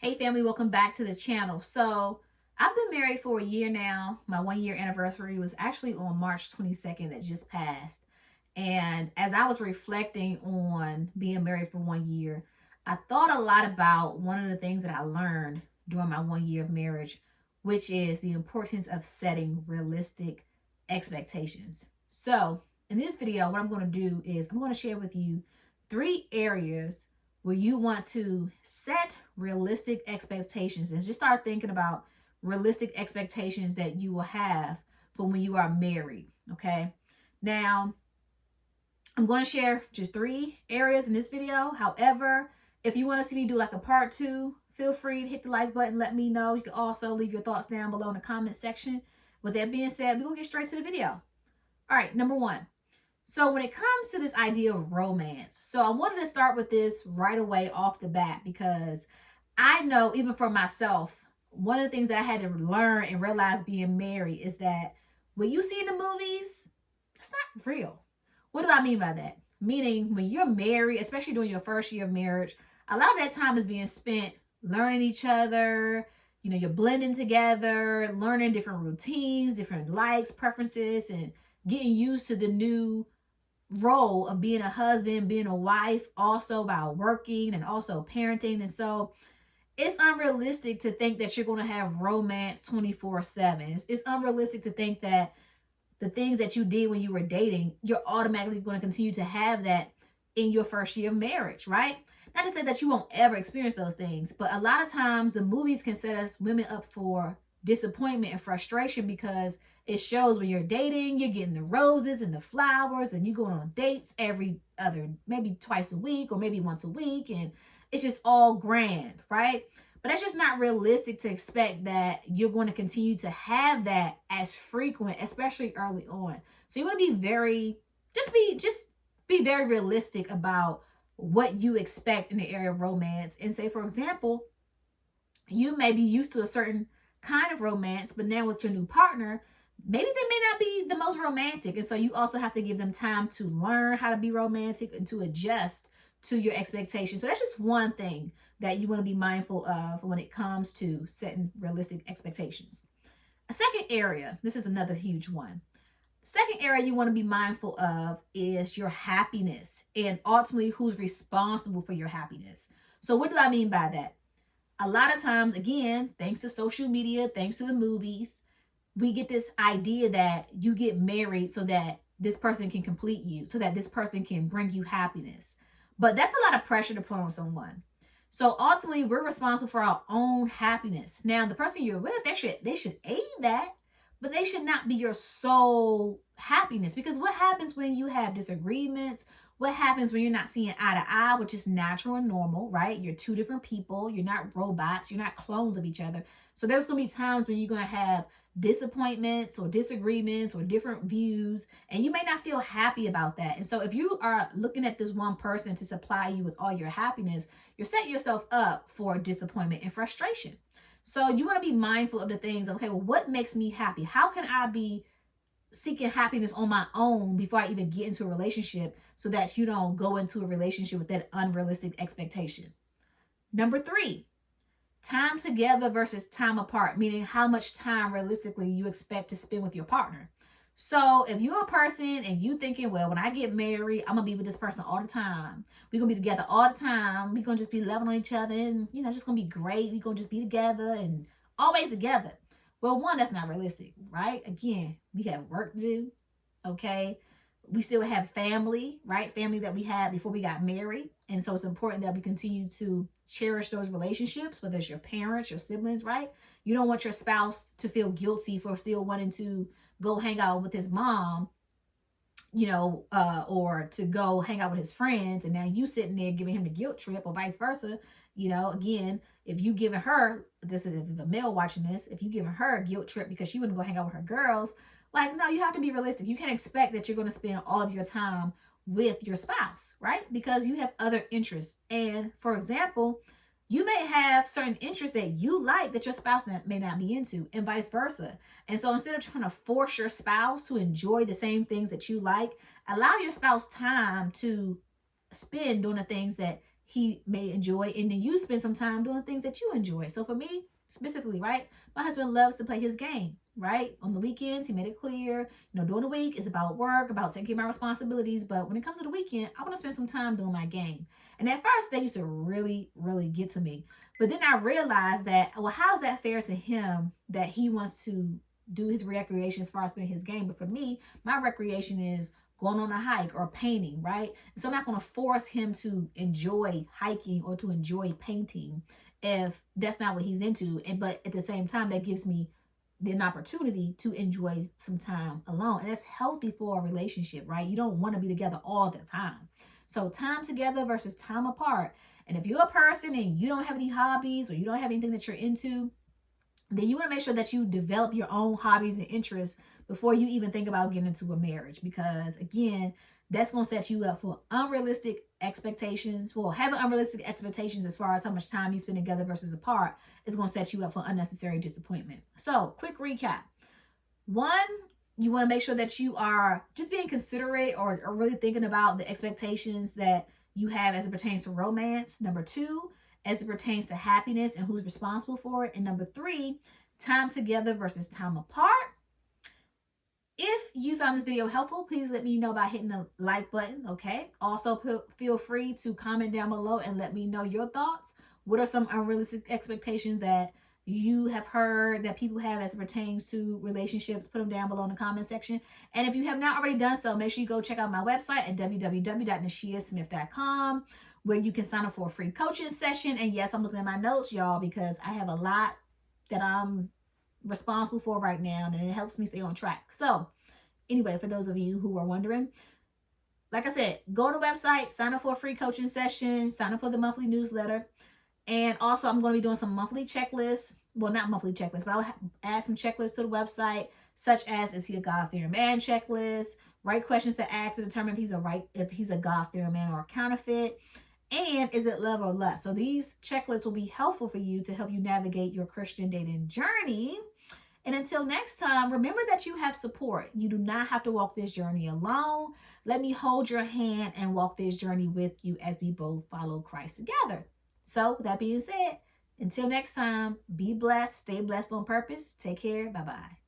Hey family, welcome back to the channel. So I've been married for a year now. My 1 year anniversary was actually on March 22nd that just passed. And as I was reflecting on being married for 1 year, I thought a lot about one of the things that I learned during my 1 year of marriage, which is the importance of setting realistic expectations. So in this video, what I'm going to do is I'm going to share with you 3 areas where you want to set realistic expectations and just start thinking about realistic expectations that you will have for when you are married. Okay. Now, I'm going to share just 3 areas in this video. However, if you want to see me do like a part 2, feel free to hit the like button. Let me know. You can also leave your thoughts down below in the comment section. With that being said, we're going to get straight to the video. All right. Number 1. So when it comes to this idea of romance, so I wanted to start with this right away off the bat because I know even for myself, one of the things that I had to learn and realize being married is that what you see in the movies, it's not real. What do I mean by that? Meaning when you're married, especially during your first year of marriage, a lot of that time is being spent learning each other. You're blending together, learning different routines, different likes, preferences, and getting used to the new role of being a husband, being a wife, also about working and also parenting. And so it's unrealistic to think that you're going to have romance 24/7. It's unrealistic to think that the things that you did when you were dating, you're automatically going to continue to have that in your first year of marriage, right? Not to say that you won't ever experience those things, but a lot of times the movies can set us women up for disappointment and frustration because it shows when you're dating, you're getting the roses and the flowers and you going on dates every other, maybe twice a week or maybe once a week. And it's just all grand, right? But that's just not realistic to expect that you're going to continue to have that as frequent, especially early on. So you want to be just be very realistic about what you expect in the area of romance. And say, for example, you may be used to a certain kind of romance, but now with your new partner, maybe they may not be the most romantic. And so you also have to give them time to learn how to be romantic and to adjust to your expectations. So that's just one thing that you want to be mindful of when it comes to setting realistic expectations. A second area, this is another huge one. Second area you want to be mindful of is your happiness and ultimately who's responsible for your happiness. So what do I mean by that? A lot of times, again, thanks to social media, thanks to the movies, we get this idea that you get married so that this person can complete you, so that this person can bring you happiness. But that's a lot of pressure to put on someone. So ultimately, we're responsible for our own happiness. Now, the person you're with, they should aid that, but they should not be your sole happiness. Because what happens when you have disagreements? What happens when you're not seeing eye to eye, which is natural and normal, right? You're two different people. You're not robots. You're not clones of each other. So there's going to be times when you're going to have disappointments or disagreements or different views, and you may not feel happy about that. And so if you are looking at this one person to supply you with all your happiness, you're setting yourself up for disappointment and frustration. So you want to be mindful of the things, okay, well, what makes me happy? How can I be seeking happiness on my own before I even get into a relationship so that you don't go into a relationship with that unrealistic expectation? Number 3, time together versus time apart, meaning how much time realistically you expect to spend with your partner. So if you're a person and you thinking, well, when I get married, I'm gonna be with this person all the time. We're gonna be together all the time. We're gonna just be loving on each other and just gonna be great. We're gonna just be together and always together. Well, one, that's not realistic, right? Again, we have work to do. Okay. We still have family, right? Family that we had before we got married. And so it's important that we continue to cherish those relationships, whether it's your parents, your siblings, right? You don't want your spouse to feel guilty for still wanting to go hang out with his mom, or to go hang out with his friends. And now you sitting there giving him the guilt trip or vice versa. Again, if you giving her, this is if a male watching this, if you giving her a guilt trip because she wouldn't go hang out with her girls, like, no, you have to be realistic. You can't expect that you're going to spend all of your time with your spouse, right? Because you have other interests. And for example, you may have certain interests that you like that your spouse may not be into, and vice versa. And so instead of trying to force your spouse to enjoy the same things that you like, allow your spouse time to spend doing the things that he may enjoy, and then you spend some time doing things that you enjoy. So for me specifically, right, my husband loves to play his game, right? On the weekends, he made it clear, during the week it's about work, about taking care of my responsibilities, but when it comes to the weekend, I want to spend some time doing my game. And at first, they used to really, really get to me. But then I realized that, well, how is that fair to him that he wants to do his recreation as far as spending his game? But for me, my recreation is going on a hike or painting, right? And so I'm not going to force him to enjoy hiking or to enjoy painting if that's not what he's into. And but at the same time, that gives me an opportunity to enjoy some time alone. And that's healthy for a relationship, right? You don't want to be together all the time. So time together versus time apart. And if you're a person and you don't have any hobbies or you don't have anything that you're into, then you want to make sure that you develop your own hobbies and interests before you even think about getting into a marriage. Because again, that's going to set you up for unrealistic expectations. Well, having unrealistic expectations as far as how much time you spend together versus apart is going to set you up for unnecessary disappointment. So, quick recap. One, you want to make sure that you are just being considerate or really thinking about the expectations that you have as it pertains to romance. Number two, as it pertains to happiness and who's responsible for it. And number three, time together versus time apart. If you found this video helpful, please let me know by hitting the like button, okay? Also, feel free to comment down below and let me know your thoughts. What are some unrealistic expectations that you have heard that people have as it pertains to relationships? Put them down below in the comment section. And if you have not already done so, make sure you go check out my website at www.nasheiasmith.com, where you can sign up for a free coaching session. And yes, I'm looking at my notes, y'all, because I have a lot that I'm responsible for right now, and it helps me stay on track. So anyway, for those of you who are wondering, like I said, go on the website, sign up for a free coaching session, sign up for the monthly newsletter. And also, I'm going to be doing some monthly checklists. Well, not monthly checklists, but I'll add some checklists to the website, such as, is he a God-fearing man checklist, right questions to ask to determine if he's a God-fearing man or a counterfeit, and is it love or lust? So these checklists will be helpful for you to help you navigate your Christian dating journey. And until next time, remember that you have support. You do not have to walk this journey alone. Let me hold your hand and walk this journey with you as we both follow Christ together. So with that being said, until next time, be blessed, stay blessed on purpose. Take care. Bye-bye.